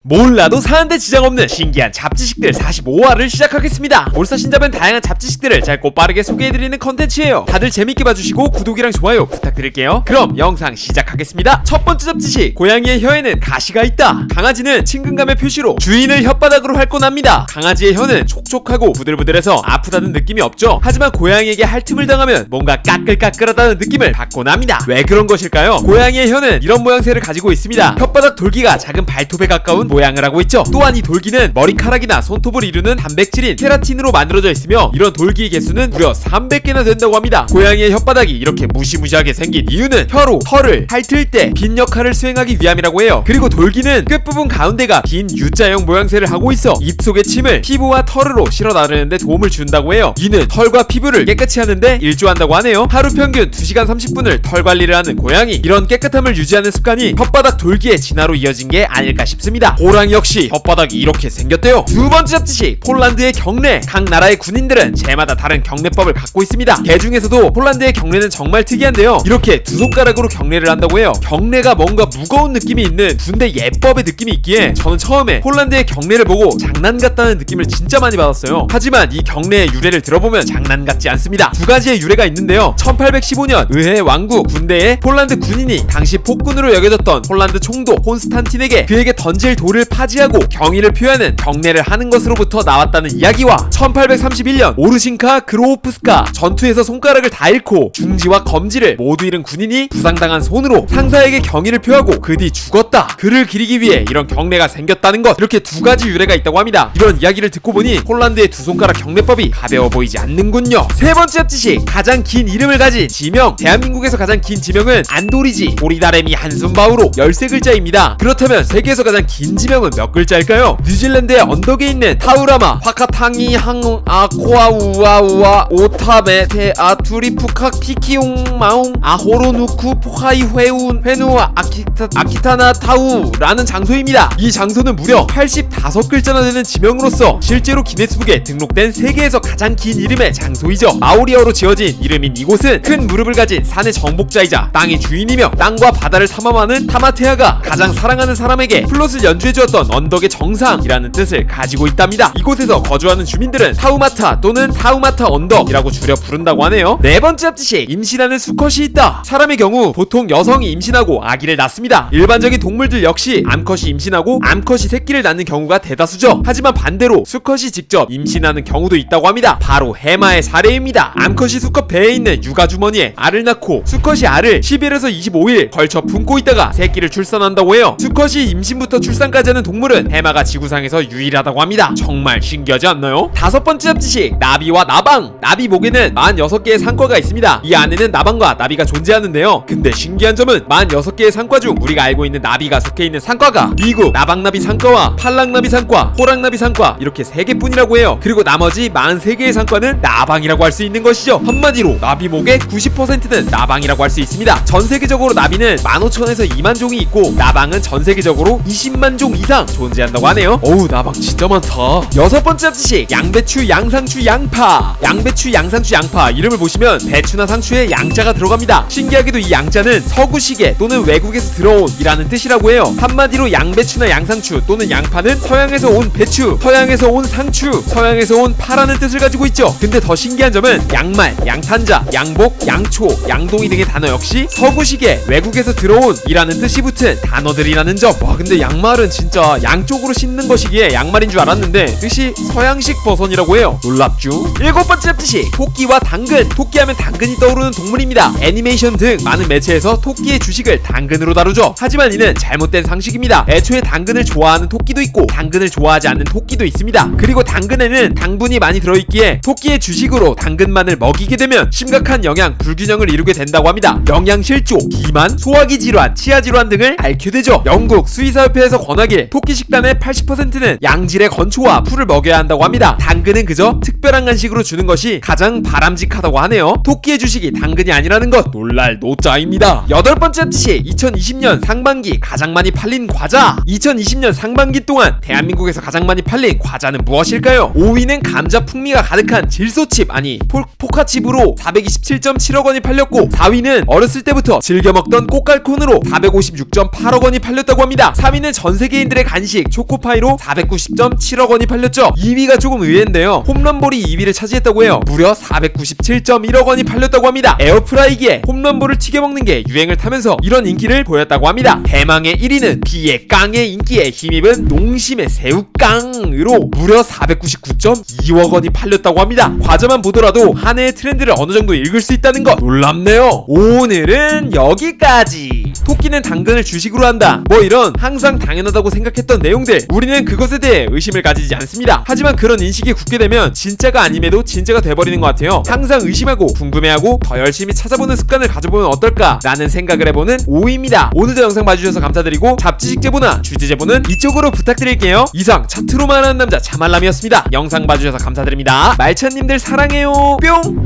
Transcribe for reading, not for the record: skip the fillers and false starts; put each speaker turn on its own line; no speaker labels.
몰라도 사는데 지장 없는 신기한 잡지식들 45화를 시작하겠습니다. 몰사신잡은 다양한 잡지식들을 짧고 빠르게 소개해드리는 컨텐츠예요. 다들 재밌게 봐주시고 구독이랑 좋아요 부탁드릴게요. 그럼 영상 시작하겠습니다. 첫 번째 잡지식, 고양이의 혀에는 가시가 있다. 강아지는 친근감의 표시로 주인을 혓바닥으로 핥곤 합니다. 강아지의 혀는 촉촉하고 부들부들해서 아프다는 느낌이 없죠. 하지만 고양이에게 핥음을 당하면 뭔가 까끌까끌하다는 느낌을 받곤 합니다. 왜 그런 것일까요? 고양이의 혀는 이런 모양새를 가지고 있습니다. 혓바닥 돌기가 작은 발톱에 가까운 모양을 하고 있죠. 또한 이 돌기는 머리카락이나 손톱을 이루는 단백질인 케라틴으로 만들어져 있으며 이런 돌기의 개수는 무려 300개나 된다고 합니다. 고양이의 혓바닥이 이렇게 무시무시하게 생긴 이유는 혀로 털을 핥을 때 빈 역할을 수행하기 위함이라고 해요. 그리고 돌기는 끝부분 가운데가 긴 U자형 모양새를 하고 있어 입속의 침을 피부와 털으로 실어 나르는데 도움을 준다고 해요. 이는 털과 피부를 깨끗이 하는데 일조한다고 하네요. 하루 평균 2시간 30분을 털 관리를 하는 고양이, 이런 깨끗함을 유지하는 습관이 혓바닥 돌기의 진화로 이어진 게 아닐까 싶습니다. 호랑이 역시 혓바닥이 이렇게 생겼대요. 두 번째 잡지식, 폴란드의 경례. 각 나라의 군인들은 제마다 다른 경례법을 갖고 있습니다. 그 중에서도 폴란드의 경례는 정말 특이한데요. 이렇게 두 손가락으로 경례를 한다고 해요. 경례가 뭔가 무거운 느낌이 있는 군대 예법의 느낌이 있기에 저는 처음에 폴란드의 경례를 보고 장난 같다는 느낌을 진짜 많이 받았어요. 하지만 이 경례의 유래를 들어보면 장난 같지 않습니다. 두 가지의 유래가 있는데요. 1815년 의회 왕국 군대에 폴란드 군인이 당시 폭군으로 여겨졌던 폴란드 총독 콘스탄틴에게 그에게 던질 돌을 파지하고 경의를 표하는 경례를 하는 것으로부터 나왔다는 이야기와 1831년 오르신카 그로우프스카 전투에서 손가락을 다 잃고 중지와 검지를 모두 잃은 군인이 부상당한 손으로 상사에게 경의를 표하고 그 뒤 죽었다. 그를 기리기 위해 이런 경례가 생겼다는 것, 이렇게 두 가지 유래가 있다고 합니다. 이런 이야기를 듣고 보니 폴란드의 두 손가락 경례법이 가벼워 보이지 않는군요. 세 번째 잡지식, 가장 긴 이름을 가진 지명. 대한민국에서 가장 긴 지명은 안도리지 보리다레미 한숨바우로 13글자입니다. 그렇다면 세계에서 가장 긴 지명은 몇 글자일까요? 뉴질랜드의 언덕에 있는 타우라마 화카탕이 항 아코아우아우아 오타메 테아 투리푸칵 피키용 마웅 아호로누쿠 포하이 회운 회누 아키타나 타우라는 장소입니다. 이 장소는 무려 85글자나 되는 지명으로서 실제로 기네스북에 등록된 세계에서 가장 긴 이름의 장소이죠. 마오리어로 지어진 이름인 이곳은 큰 무릎을 가진 산의 정복자이자 땅의 주인이며 땅과 바다를 탐험하는 타마테아가 가장 사랑하는 사람에게 플롯을 연주해주었던 언덕의 정상이라는 뜻을 가지고 있답니다. 이곳에서 거주하는 주민들은 타우마타 또는 타우마타 언덕이라고 줄여 부른다고 하네요. 네 번째 잡지식, 임신하는 수컷이 있다. 사람의 경우 보통 여성이 임신하고 아기를 낳습니다. 일반적인 동물들 역시 암컷이 임신하고 암컷이 새끼를 낳는 경우가 대다수죠. 하지만 반대로 수컷이 직접 임신하는 경우도 있다고 합니다. 바로 해마의 사례입니다. 암컷이 수컷 배에 있는 육아주머니에 알을 낳고 수컷이 알을 10일에서 25일 걸쳐 품고 있다가 새끼를 출산한다고 해요. 수컷이 임신부터 출산까지 하는 동물은 해마가 지구상에서 유일하다고 합니다. 정말 신기하지 않나요? 다섯 번째 잡지식, 나비와 나방. 나비 목에는 46개의 상과가 있습니다. 이 안에는 나방과 나비가 존재하는데요. 근데 신기한 점은 46개의 상과 중 우리가 알고 있는 나비가 속해있는 상과가 미국 나방나비 상과와 팔랑나비 상과, 호랑나비 상과 이렇게 3개뿐이라고 해요. 그리고 나머지 43개의 상과는 나방이라고 할 수 있는 것이죠. 한마디로 나비목의 90%는 나방이라고 할 수 있습니다. 전세계적으로 나비는 15,000에서 2만 종이 있고 나방은 전세계적으로 20만 종 이상 존재한다고 하네요. 어우, 나방 진짜 많다. 여섯 번째 잡지식, 양배추, 양상추, 양파. 양배추, 양상추, 양파 이름을 보시면 배추나 상추에 양자가 들어갑니다. 신기하게도 이 양자는 서구시계 또는 외국에서 들어온 이라는 뜻이라고 해요. 한마디로 양배추나 양상추 또는 양파는 서양에서 온 배추, 서양에서 온 상추, 서양에서 온 파라는 뜻을 가지고 있죠. 근데 더 신기한 점은 양말, 양탄자, 양복, 양초, 양동이 등의 단어 역시 서구시계 외국에서 들어온 이라는 뜻이 붙은 단어들이라는 점. 와, 근데 양말은 진짜 양쪽으로 신는 것이기에 양말인 줄 알았는데 뜻이 서양식 버선이라고 해요. 놀랍죠? 일곱 번째 잡지식, 토끼와 당근. 토끼하면 당근이 떠오르는 동물입니다. 애니메이션 등 많은 매체에서 토끼의 주식을 당근으로 다루죠. 하지만 이는 잘못된 상식입니다. 애초에 당근을 좋아하는 토끼도 있고 당근을 좋아하지 않는 토끼도 있습니다. 그리고 당근에는 당분이 많이 들어있기에 토끼의 주식으로 당근만을 먹이게 되면 심각한 영양 불균형을 이루게 된다고 합니다. 영양실조, 비만, 소화기 질환, 치아 질환 등을 앓게 되죠. 영국 수의사협회에서 권하길 토끼 식단의 80%는 양질의 건초와 풀을 먹여야 한다고 합니다. 당근은 그저 특별한 간식으로 주는 것이 가장 바람직하다고 하네요. 토끼의 주식이 당근이 아니라는 것, 놀랄 노자입니다. 여덟 번째 잡지식, 2020년 상반기 가장 많이 팔린 과자. 2020년 상반기 동안 대한민국에서 가장 많이 팔린 과자는 무엇일까요? 5위는 감자 풍미가 가득한 질소칩, 아니 포카칩으로 427.7억 원이 팔렸고, 4위는 어렸을 때부터 즐겨 먹던 꽃갈콘으로 456.8억 원이 팔렸다고 합니다. 3위는 전 세계에 세계인들의 간식 초코파이로 490.7억 원이 팔렸죠. 2위가 조금 의외인데요. 홈런볼이 2위를 차지했다고 해요. 무려 497.1억 원이 팔렸다고 합니다. 에어프라이기에 홈런볼을 튀겨 먹는 게 유행을 타면서 이런 인기를 보였다고 합니다. 대망의 1위는 비의 깡의 인기에 힘입은 농심의 새우깡으로 무려 499.2억 원이 팔렸다고 합니다. 과자만 보더라도 한 해의 트렌드를 어느 정도 읽을 수 있다는 것 놀랍네요. 오늘은 여기까지. 토끼는 당근을 주식으로 한다, 뭐 이런 항상 당연하다고 생각했던 내용들, 우리는 그것에 대해 의심을 가지지 않습니다. 하지만 그런 인식이 굳게 되면 진짜가 아님에도 진짜가 돼버리는 것 같아요. 항상 의심하고 궁금해하고 더 열심히 찾아보는 습관을 가져보면 어떨까 라는 생각을 해보는 오이입니다. 오늘도 영상 봐주셔서 감사드리고 잡지식 제보나 주제 제보는 이쪽으로 부탁드릴게요. 이상 차트로만 하는 남자 차말람이었습니다. 영상 봐주셔서 감사드립니다. 말찬님들 사랑해요. 뿅.